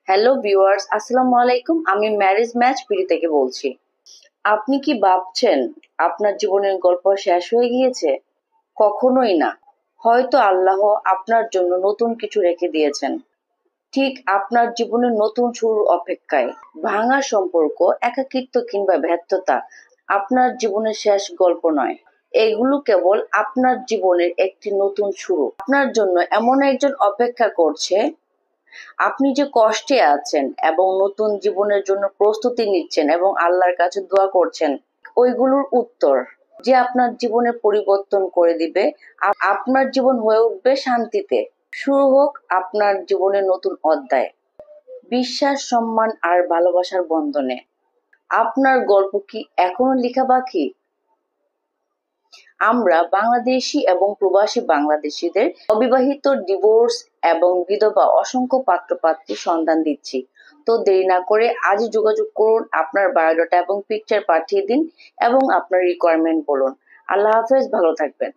Hello viewers, আসসালামু আলাইকুম। আমি ম্যারেজ ম্যাচ পিড়ি থেকে বলছি। আপনি কি ভাবছেন আপনার জীবনের গল্প শেষ হয়ে গিয়েছে? কখনোই না। হয়তো আল্লাহ আপনার জন্য নতুন কিছু রেখে দিয়েছেন, ঠিক আপনার জীবনের নতুন শুরুর অপেক্ষায়। ভাঙা সম্পর্ক, একাকিত্ব কিংবা ব্যর্থতা আপনার জীবনের শেষ গল্প নয়। এগুলো কেবল আপনার জীবনের একটি নতুন শুরু। আপনার জন্য এমন একজন অপেক্ষা করছে। আপনি যে কষ্টে আছেন এবং নতুন জীবনের জন্য প্রস্তুতি নিচ্ছেন এবং আল্লাহর কাছে দোয়া করছেন, ওইগুলোর উত্তর যে আপনার জীবনে পরিবর্তন করে দিবে। আপনার জীবন হয়ে উঠবে শান্তিতে। শুরু হোক আপনার জীবনের নতুন অধ্যায়, বিশ্বাস, সম্মান আর ভালোবাসার বন্ধনে। আপনার গল্প কি এখনো লেখা বাকি? আমরা বাংলাদেশি এবং প্রবাসী বাংলাদেশিদের অবিবাহিত, ডিভোর্স এবং বিধবা অসংখ্য পাত্রপাত্রীর সন্ধান দিচ্ছি। তো দেরি না করে আজই যোগাযোগ করুন, আপনার বায়োডাটা এবং পিকচার পাঠিয়ে দিন এবং আপনার রিকোয়ারমেন্ট বলুন। আল্লাহ হাফেজ, ভালো থাকবেন।